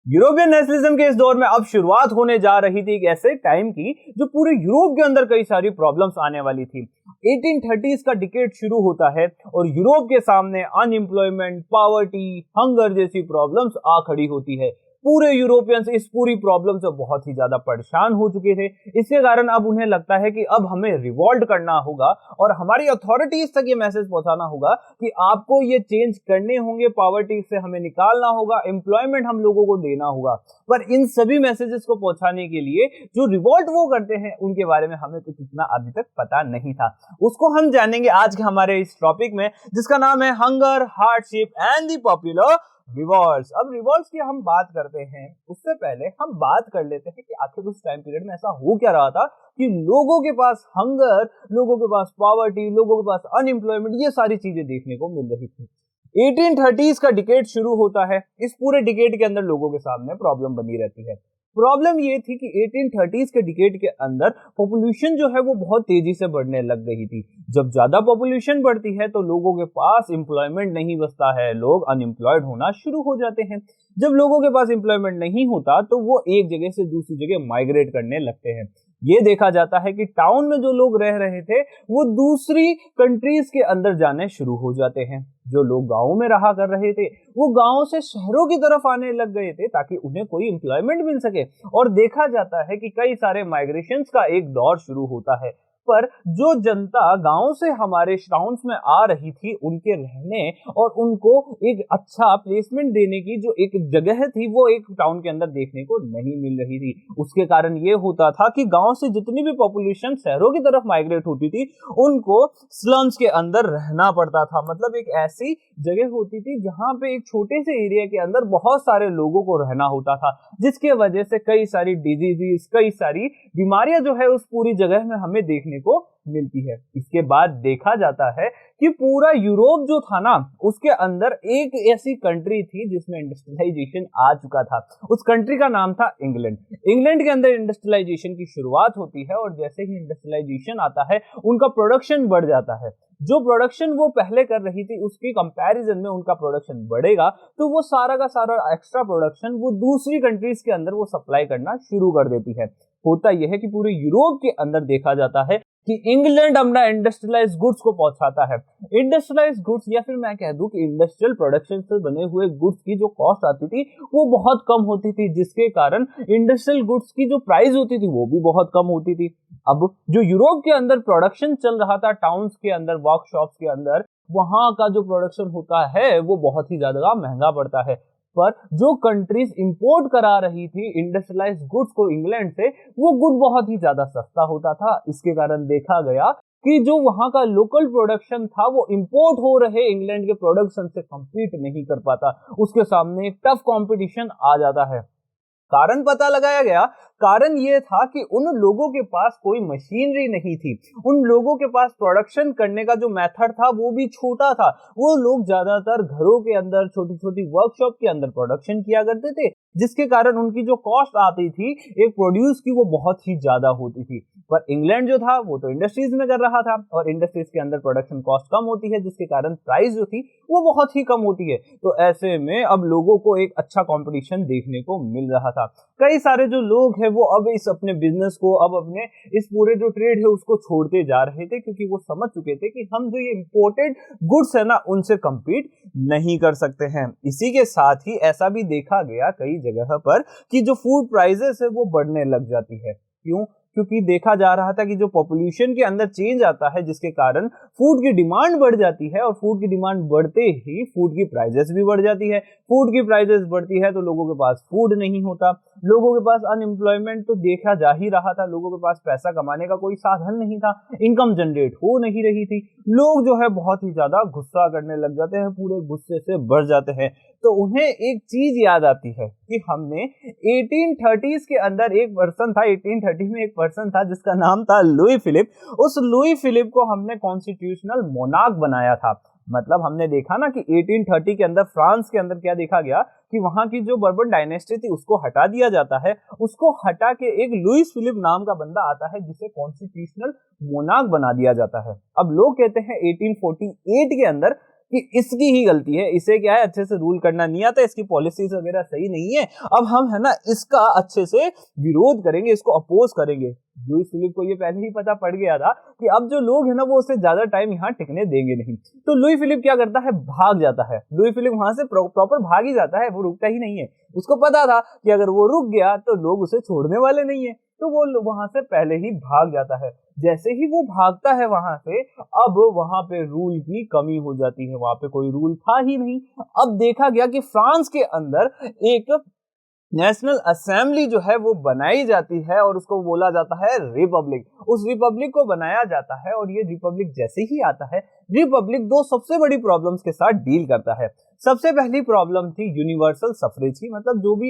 European nationalism के इस दौर में अब शुरुआत होने जा रही थी एक ऐसे टाइम की जो पूरे यूरोप के अंदर कई सारी प्रॉब्लम्स आने वाली थी। 1830s का डिकेड शुरू होता है और यूरोप के सामने अनएम्प्लॉयमेंट, पॉवर्टी, हंगर जैसी प्रॉब्लम्स आ खड़ी होती है। पूरे यूरोपियंस इस पूरी प्रॉब्लम से बहुत ही ज्यादा परेशान हो चुके थे। इसके कारण अब उन्हें लगता है कि अब हमें रिवॉल्ट करना होगा और हमारी अथॉरिटीज तक ये मैसेज पहुंचाना होगा कि आपको ये चेंज करने होंगे, पॉवर्टी से हमें निकालना होगा, एम्प्लॉयमेंट हम लोगों को देना होगा। पर इन सभी मैसेजेस को पहुंचाने के लिए जो रिवॉल्ट वो करते हैं उनके बारे में हमें कुछ इतना अभी तक पता नहीं था। उसको हम जानेंगे आज के हमारे इस टॉपिक में, जिसका नाम है hunger, hardship and the popular revolts. अब रिवॉल्ट्स की हम बात करते हैं, उससे पहले हम बात कर लेते हैं कि आखिर उस टाइम पीरियड में ऐसा हो क्या रहा था कि लोगों के पास हंगर, लोगों के पास पॉवर्टी, लोगों के पास अनएम्प्लॉयमेंट, ये सारी चीजें देखने को मिल रही थी। 1830s का डिकेड शुरू होता है। इस पूरे डिकेड के अंदर लोगों के सामने प्रॉब्लम बनी रहती है। प्रॉब्लम ये थी कि 1830s के डिकेड के अंदर पॉपुलेशन जो है वो बहुत तेजी से बढ़ने लग गई थी। जब ज्यादा पॉपुलेशन बढ़ती है तो लोगों के पास एम्प्लॉयमेंट नहीं बचता है, लोग अनएम्प्लॉयड होना शुरू हो जाते हैं। जब लोगों के पास एम्प्लॉयमेंट नहीं होता तो वो एक जगह से दूसरी जगह माइग्रेट करने लगते हैं। ये देखा जाता है कि टाउन में जो लोग रह रहे थे वो दूसरी कंट्रीज के अंदर जाने शुरू हो जाते हैं। जो लोग गांवों में रहा कर रहे थे वो गांवों से शहरों की तरफ आने लग गए थे ताकि उन्हें कोई एम्प्लॉयमेंट मिल सके। और देखा जाता है कि कई सारे माइग्रेशंस का एक दौर शुरू होता है। पर जो जनता गांव से हमारे टाउन्स में आ रही थी, उनके रहने और उनको एक अच्छा प्लेसमेंट देने की जो एक जगह थी वो एक टाउन के अंदर देखने को नहीं मिल रही थी। उसके कारण ये होता था कि गांव से जितनी भी पॉपुलेशन शहरों की तरफ माइग्रेट होती थी उनको स्लम्स के अंदर रहना पड़ता था। मतलब एक ऐसी जगह होती थी जहां पे एक छोटे से एरिया के अंदर बहुत सारे लोगों को रहना होता था, जिसके वजह से कई सारी डिजीजेस, कई सारी बीमारियां जो है उस पूरी जगह में हमें देखने को मिलती है। इसके बाद देखा जाता है कि पूरा यूरोप जो था ना, उसके अंदर एक ऐसी कंट्री थी जिसमें इंडस्ट्रियलाइजेशन आ चुका था। उस कंट्री का नाम था इंग्लैंड। इंग्लैंड के अंदर इंडस्ट्रियलाइजेशन की शुरुआत होती है और जैसे ही इंडस्ट्रियलाइजेशन आता है उनका प्रोडक्शन बढ़ जाता है। जो प्रोडक्शन वो पहले कर रही थी उसके कंपैरिजन में उनका प्रोडक्शन बढ़ेगा तो वो सारा का सारा एक्स्ट्रा प्रोडक्शन वो दूसरी कंट्रीज के अंदर वो सप्लाई करना शुरू कर देती है। होता यह है कि पूरे यूरोप के अंदर देखा जाता है कि इंग्लैंड अपना इंडस्ट्रियलाइज्ड गुड्स को पहुंचाता है। इंडस्ट्रियलाइज्ड गुड्स या फिर मैं कह दूं कि इंडस्ट्रियल प्रोडक्शन से बने हुए गुड्स की जो कॉस्ट आती थी वो बहुत कम होती थी, जिसके कारण इंडस्ट्रियल गुड्स की जो प्राइस होती थी वो भी बहुत कम होती थी। अब जो यूरोप के अंदर प्रोडक्शन चल रहा था, टाउन्स के अंदर, वर्कशॉप्स के अंदर, वहां का जो प्रोडक्शन होता है वो बहुत ही ज्यादा महंगा पड़ता है। पर जो कंट्रीज इंपोर्ट करा रही थी इंडस्ट्रियलाइज्ड गुड्स को इंग्लैंड से, वो गुड बहुत ही ज्यादा सस्ता होता था। इसके कारण देखा गया कि जो वहां का लोकल प्रोडक्शन था वो इंपोर्ट हो रहे इंग्लैंड के प्रोडक्शन से कंपीट नहीं कर पाता, उसके सामने एक टफ कंपटीशन आ जाता है। कारण पता लगाया गया, कारण ये था कि उन लोगों के पास कोई मशीनरी नहीं थी। उन लोगों के पास प्रोडक्शन करने का जो मेथड था वो भी छोटा था। वो लोग ज्यादातर घरों के अंदर, छोटी छोटी वर्कशॉप के अंदर प्रोडक्शन किया करते थे, जिसके कारण उनकी जो कॉस्ट आती थी एक प्रोड्यूस की वो बहुत ही ज्यादा होती थी। पर इंग्लैंड जो था वो तो इंडस्ट्रीज में कर रहा था और इंडस्ट्रीज के अंदर प्रोडक्शन कॉस्ट कम होती है, जिसके कारण प्राइस जो थी वो बहुत ही कम होती है। तो ऐसे में अब लोगों को एक अच्छा कंपटीशन देखने को मिल रहा था। कई सारे जो लोग हैं वो अब इस अपने बिजनेस को, अब अपने इस पूरे जो ट्रेड है उसको छोड़ते जा रहे थे, क्योंकि वो समझ चुके थे कि हम जो ये इंपोर्टेड गुड्स है ना उनसे कंपीट नहीं कर सकते हैं। इसी के साथ ही ऐसा भी देखा गया कई जगह पर कि जो फूड प्राइसेस है वो बढ़ने लग जाती है। क्यों? क्योंकि देखा जा रहा था कि जो पॉपुलेशन के अंदर चेंज आता है जिसके कारण फूड की डिमांड बढ़ जाती है और फूड की डिमांड बढ़ते ही फूड की प्राइसेस भी बढ़ जाती है। फूड की प्राइसेस बढ़ती है तो लोगों के पास फूड नहीं होता, लोगों के पास अनएम्प्लॉयमेंट तो देखा जा ही रहा था, लोगों के पास पैसा कमाने का कोई साधन नहीं था, इनकम जनरेट हो नहीं रही थी। लोग जो है बहुत ही ज्यादा गुस्सा करने लग जाते हैं, पूरे गुस्से से भर जाते हैं। तो उन्हें एक चीज याद आती है कि हमने 1830s के अंदर एक पर्सन था, 1830 में एक पर्सन था जिसका नाम था लुई फिलिप। उस लुई फिलिप को हमने कॉन्स्टिट्यूशनल मोनार्क बनाया था। मतलब हमने देखा ना कि 1830 के अंदर फ्रांस के अंदर क्या देखा गया कि वहां की जो बर्बन डायनेस्टी थी उसको हटा दिया जाता है। उसको हटा के एक लुईस फिलिप नाम का बंदा आता है जिसे कॉन्स्टिट्यूशनल मोनार्क बना दिया जाता है। अब लोग कहते हैं 1848 के अंदर कि इसकी ही गलती है, इसे क्या है अच्छे से रूल करना नहीं आता, इसकी पॉलिसीज वगैरह सही नहीं है, अब हम है ना इसका अच्छे से विरोध करेंगे, इसको अपोज करेंगे। लुईस फिलिप को ये पहले ही पता पड़ गया था कि अब जो लोग है ना वो उससे ज्यादा टाइम यहाँ टिकने देंगे नहीं। तो लुई फिलिप क्या करता है, भाग जाता है। लुई फिलिप वहां से प्रॉपर भाग ही जाता है, वो रुकता ही नहीं है। उसको पता था कि अगर वो रुक गया तो लोग उसे छोड़ने वाले नहीं है, तो वो वहां से पहले ही भाग जाता है। जैसे ही वो भागता है वहां से, अब वहां पे रूल की कमी हो जाती है, वहां पे कोई रूल था ही नहीं। अब देखा गया कि फ्रांस के अंदर एक नेशनल असेंबली जो है वो बनाई जाती है और उसको बोला जाता है रिपब्लिक। उस रिपब्लिक को बनाया जाता है और ये रिपब्लिक जैसे ही आता है, रिपब्लिक दो सबसे बड़ी प्रॉब्लम्स के साथ डील करता है। सबसे पहली प्रॉब्लम थी यूनिवर्सल सफरेज की, मतलब जो भी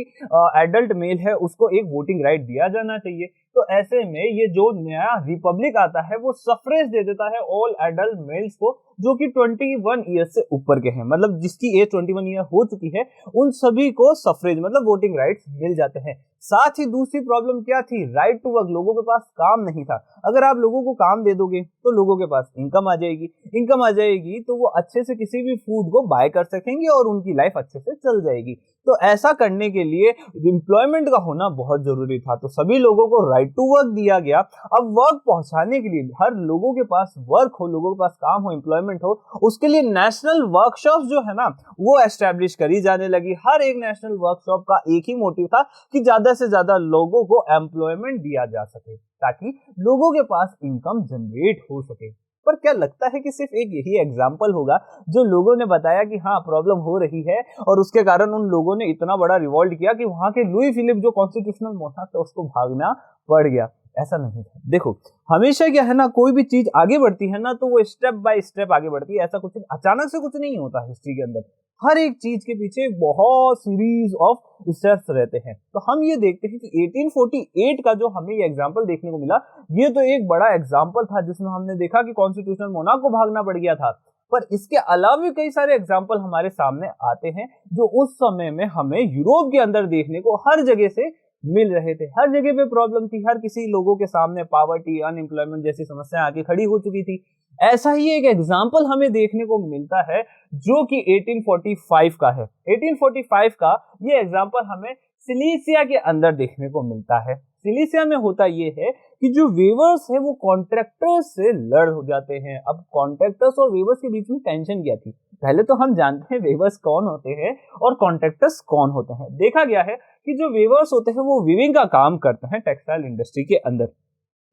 एडल्ट मेल है उसको एक वोटिंग राइट दिया जाना चाहिए। तो ऐसे में ये जो नया रिपब्लिक आता है वो सफरेज दे देता है ऑल एडल्ट मेल्स को, जो कि 21 ईयर से ऊपर के हैं, मतलब जिसकी एज 21 ईयर हो चुकी है उन सभी को सफरेज मतलब वोटिंग राइट्स मिल जाते हैं। साथ ही दूसरी प्रॉब्लम क्या थी, राइट टू वर्क। लोगों के पास काम नहीं था। अगर आप लोगों को काम दे दोगे तो लोगों के पास इनकम आ जाएगी, इनकम आ जाएगी तो वो अच्छे से किसी भी फूड को बाय कर सकेंगे और उनकी लाइफ अच्छे से चल जाएगी। तो ऐसा करने के लिए एम्प्लॉयमेंट का होना बहुत जरूरी था, तो सभी लोगों को राइट टू वर्क दिया गया। अब वर्क पहुंचाने के लिए हर लोगों के पास वर्क हो, लोगों के पास काम हो, एम्प्लॉयमेंट हो, उसके लिए नेशनल वर्कशॉप जो है ना वो एस्टेब्लिश करी जाने लगी। हर एक नेशनल वर्कशॉप का एक ही मोटिव था कि ज्यादा से ज्यादा लोगों को एम्प्लॉयमेंट दिया जा सके ताकि लोगों के पास इनकम जनरेट हो सके। पर क्या लगता है कि सिर्फ एक यही एग्जाम्पल होगा जो लोगों ने बताया कि हाँ प्रॉब्लम हो रही है और उसके कारण उन लोगों ने इतना बड़ा रिवॉल्ट किया कि वहां के लुई फिलिप जो कॉन्स्टिट्यूशनल मोनार्क था उसको भागना पड़ गया? ऐसा नहीं था। देखो हमेशा क्या है ना, कोई भी चीज आगे बढ़ती है ना तो वो स्टेप बाय स्टेप आगे बढ़ती है, ऐसा कुछ अचानक से कुछ नहीं होता। हिस्ट्री के अंदर हर एक चीज के पीछे बहुत सीरीज ऑफ स्टेप्स रहते हैं। तो हम ये देखते हैं कि 1848 का जो हमें ये एग्जांपल देखने को मिला, ये तो एक बड़ा एग्जांपल था जिसमें हमने देखा कि कॉन्स्टिट्यूशनल मोनार्क को भागना पड़ गया था। पर इसके अलावा भी कई सारे एग्जाम्पल हमारे सामने आते हैं जो उस समय में हमें यूरोप के अंदर देखने को हर जगह से मिल रहे थे। हर जगह पे प्रॉब्लम थी, हर किसी लोगों के सामने पॉवर्टी, अनएम्प्लॉयमेंट जैसी समस्याएं आके खड़ी हो चुकी थी। ऐसा ही एक एग्जाम्पल हमें देखने को मिलता है जो कि 1845 का है। 1845 का ये एग्जाम्पल हमें सिलीसिया के अंदर देखने को मिलता है। सिलीसिया में होता ये है कि जो वेवर्स है वो कॉन्ट्रैक्टर्स से लड़ हो जाते हैं। अब कॉन्ट्रैक्टर्स और वेवर्स के बीच में टेंशन क्या थी, पहले तो हम जानते हैं वेवर्स कौन होते हैं और कॉन्ट्रैक्टर्स कौन होते हैं। देखा गया है कि जो वेवर्स होते हैं वो वीविंग का काम करते हैं टेक्सटाइल इंडस्ट्री के अंदर,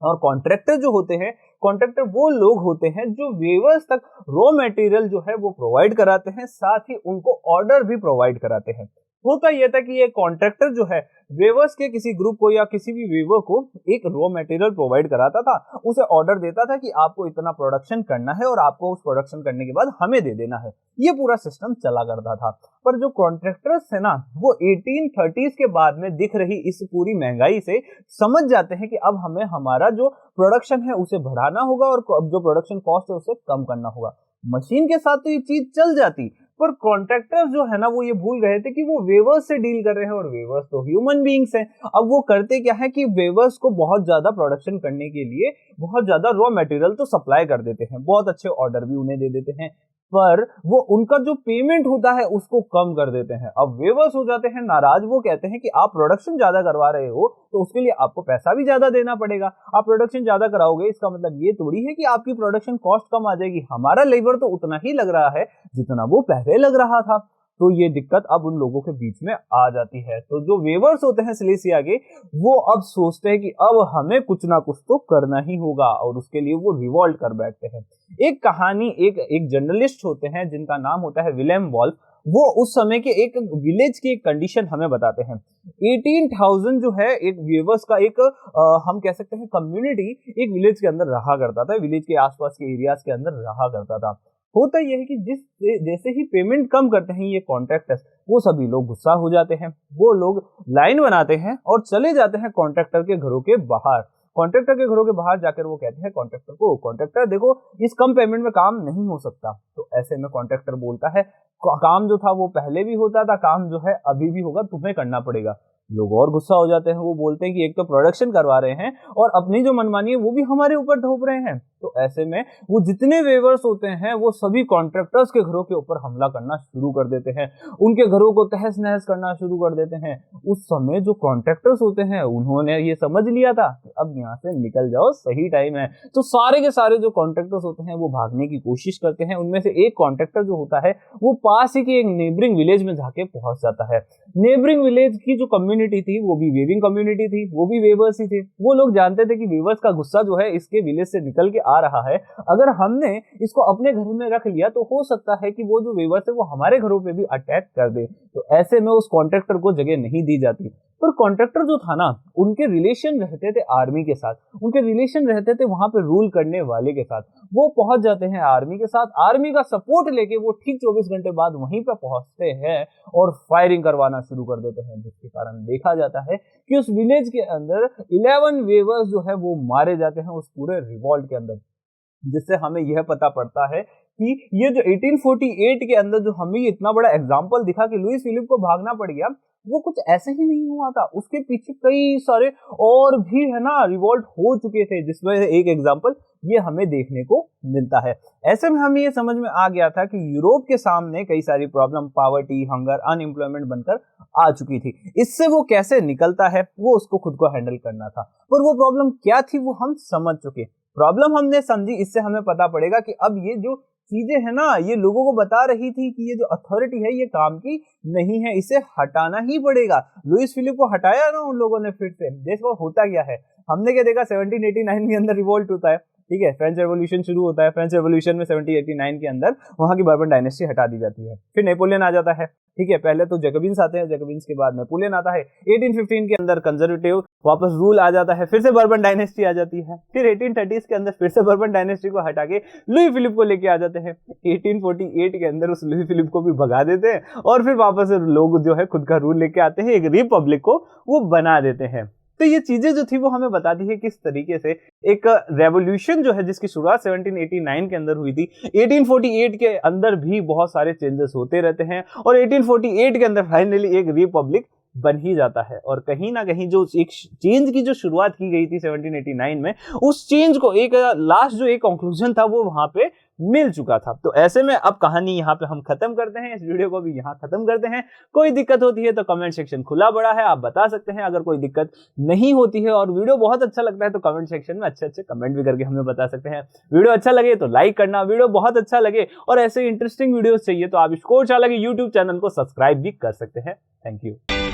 और कॉन्ट्रैक्टर जो होते हैं, कॉन्ट्रैक्टर वो लोग होते हैं जो वेवर्स तक रॉ मटेरियल जो है वो प्रोवाइड कराते हैं, साथ ही उनको ऑर्डर भी प्रोवाइड कराते हैं। होता यह था कि ये कॉन्ट्रैक्टर जो है वेवर्स के किसी ग्रुप को या किसी भी वेवर को एक रॉ मटेरियल प्रोवाइड कराता था, उसे ऑर्डर देता था कि आपको इतना प्रोडक्शन करना है और आपको उस प्रोडक्शन करने के बाद हमें दे देना है। ये पूरा सिस्टम चला करता था। पर जो कॉन्ट्रैक्टर्स है ना वो 1830s के बाद में दिख रही इस पूरी महंगाई से समझ जाते हैं कि अब हमें हमारा जो प्रोडक्शन है उसे बढ़ाना होगा और जो प्रोडक्शन कॉस्ट है उसे कम करना होगा। मशीन के साथ तो ये चीज चल जाती, पर कॉन्ट्रैक्टर्स जो है ना वो ये भूल गए थे कि वो वेवर्स से डील कर रहे हैं और वेवर्स तो ह्यूमन बीइंग्स हैं। अब वो करते क्या है कि वेवर्स को बहुत ज्यादा प्रोडक्शन करने के लिए बहुत ज्यादा रॉ मटेरियल तो सप्लाई कर देते हैं, बहुत अच्छे ऑर्डर भी उन्हें दे देते हैं, पर वो उनका जो पेमेंट होता है उसको कम कर देते हैं। अब वेवर्स हो जाते हैं नाराज, वो कहते हैं कि आप प्रोडक्शन ज्यादा करवा रहे हो तो उसके लिए आपको पैसा भी ज्यादा देना पड़ेगा। आप प्रोडक्शन ज्यादा कराओगे इसका मतलब ये थोड़ी है कि आपकी प्रोडक्शन कॉस्ट कम आ जाएगी, हमारा लेबर तो उतना ही लग रहा है जितना वो पहले लग रहा था। तो ये दिक्कत अब उन लोगों के बीच में आ जाती है। तो जो वेवर्स होते हैं सिलीसिया के, वो अब सोचते हैं कि अब हमें कुछ ना कुछ तो करना ही होगा और उसके लिए वो रिवॉल्ट कर बैठते हैं। एक कहानी एक जर्नलिस्ट होते हैं जिनका नाम होता है विलियम वॉल्फ, वो उस समय के एक विलेज की एक कंडीशन हमें बताते हैं। 18,000 जो है एक वेवर्स का एक हम कह सकते हैं कम्युनिटी एक विलेज के अंदर रहा करता था, विलेज के आसपास के एरियाज के अंदर रहा करता था। होता यह है कि जैसे ही पेमेंट कम करते हैं ये कॉन्ट्रैक्टर्स, वो सभी लोग गुस्सा हो जाते हैं, वो लोग लाइन बनाते हैं और चले जाते हैं कॉन्ट्रैक्टर के घरों के बाहर। कॉन्ट्रैक्टर के घरों के बाहर जाकर वो कहते हैं कॉन्ट्रैक्टर को, कॉन्ट्रैक्टर देखो इस कम पेमेंट में काम नहीं हो सकता। तो ऐसे में कॉन्ट्रैक्टर बोलता है काम जो था वो पहले भी होता था, काम जो है अभी भी होगा, तुम्हें करना पड़ेगा। लोग और गुस्सा हो जाते हैं, वो बोलते हैं कि एक तो प्रोडक्शन करवा रहे हैं और अपनी जो मनमानी है वो भी हमारे ऊपर थोप रहे हैं। तो ऐसे में वो जितने वेवर्स होते हैं वो सभी कॉन्ट्रैक्टर्स के घरों के ऊपर हमला करना शुरू कर देते हैं, उनके घरों को तहस नहस करना शुरू कर देते हैं। उस समय जो कॉन्ट्रैक्टर्स होते हैं उन्होंने ये समझ लिया था कि अब यहाँ से निकल जाओ, सही टाइम है। तो सारे के सारे जो कॉन्ट्रैक्टर्स होते हैं वो भागने की कोशिश करते हैं। उनमें से एक कॉन्ट्रैक्टर जो होता है वो पास ही के एक नेबरिंग विलेज में जाके पहुंच जाता है। नेबरिंग विलेज की जो कम्युनिटी थी वो भी वेविंग कम्युनिटी थी, वो भी वेवर्स ही थे। वो लोग जानते थे कि वेवर्स का गुस्सा जो है इसके विलेज से निकल के आ रहा है, अगर हमने इसको अपने घर में रख लिया तो हो सकता है कि वो जो वेवर्स है वो हमारे घरों पे भी अटैक कर दे। तो ऐसे में उस कॉन्ट्रैक्टर को जगह नहीं दी जाती। पर कॉन्ट्रैक्टर जो था ना, उनके रिलेशन रहते थे आर्मी के साथ, उनके रिलेशन रहते थे वहां पे रूल करने वाले के साथ। वो पहुंच जाते हैं आर्मी के साथ, आर्मी का सपोर्ट लेके वो ठीक 24 घंटे बाद वहीं पे पहुंचते हैं और फायरिंग करवाना शुरू कर देते हैं, जिसके कारण देखा जाता है कि उस विलेज के अंदर 11 वेवर्स जो है वो मारे जाते हैं उस पूरे रिवॉल्ट के अंदर। जिससे हमें यह पता पड़ता है कि ये जो 1848 के अंदर जो हमें इतना बड़ा एग्जाम्पल दिखा कि लुईस फिलिप को भागना पड़ गया, वो कुछ ऐसे ही नहीं हुआ था। उसके पीछे कई सारे और भी है ना रिवॉल्ट हो चुके थे, जिसमें एक एग्जाम्पल ये हमें देखने को मिलता है। ऐसे में हमें ये समझ में आ गया था कि यूरोप के सामने कई सारी प्रॉब्लम, पावर्टी, हंगर, अनएम्प्लॉयमेंट बनकर आ चुकी थी। इससे वो कैसे निकलता है वो उसको खुद को हैंडल करना था। पर वो प्रॉब्लम क्या थी वो हम समझ चुके। प्रॉब्लम हमने समझी, इससे हमें पता पड़ेगा कि अब ये जो चीजें है ना ये लोगों को बता रही थी कि ये जो अथॉरिटी है ये काम की नहीं है, इसे हटाना ही पड़ेगा। लुईस फिलिप को हटाया ना उन लोगों ने फिर से। देखो होता क्या है, हमने क्या देखा 1789 के अंदर रिवोल्ट होता है, ठीक है, फ्रेंच रेवोल्यूशन शुरू होता है। फ्रेंच रेवोल्यूशन में 1789 के अंदर वहां की बर्बन डायनेस्टी हटा दी जाती है। फिर नेपोलियन आ जाता है, ठीक है, पहले तो जैकोबिन्स आते हैं, जैकोबिन्स के बाद नेपोलियन आता है। 1815 के अंदर कंजर्वेटिव वापस रूल आ जाता है, फिर से बर्बन डायनेस्टी आ जाती है। फिर 1830s के अंदर फिर से बर्बन डायनेस्टी को हटा के लुई फिलिप को लेके आ जाते हैं। 1848 के अंदर उस लुई फिलिप को भी भगा देते हैं और फिर वापस लोग जो है खुद का रूल लेके आते हैं, एक रिपब्लिक को वो बना देते हैं। तो ये चीजें जो थी वो हमें बताती है किस तरीके से एक रेवोल्यूशन जो है जिसकी शुरुआत 1789 के अंदर हुई थी, 1848 के अंदर भी बहुत सारे चेंजेस होते रहते हैं और 1848 के अंदर फाइनली एक रिपब्लिक बन ही जाता है। और कहीं ना कहीं जो एक चेंज की जो शुरुआत की गई थी 1789 में, उस चेंज को एक लास्ट जो एक कंक्लूजन था वो वहां पे मिल चुका था। तो ऐसे में अब कहानी यहाँ पे हम खत्म करते हैं, इस वीडियो को भी यहाँ खत्म करते हैं। कोई दिक्कत होती है तो कमेंट सेक्शन खुला बड़ा है, आप बता सकते हैं। अगर कोई दिक्कत नहीं होती है और वीडियो बहुत अच्छा लगता है तो कमेंट सेक्शन में अच्छे अच्छे कमेंट भी करके हमें बता सकते हैं। वीडियो अच्छा लगे तो लाइक करना, वीडियो बहुत अच्छा लगे और ऐसे इंटरेस्टिंग वीडियोस चाहिए तो आप स्कोर चाला के यूट्यूब चैनल को सब्सक्राइब भी कर सकते हैं। Thank you.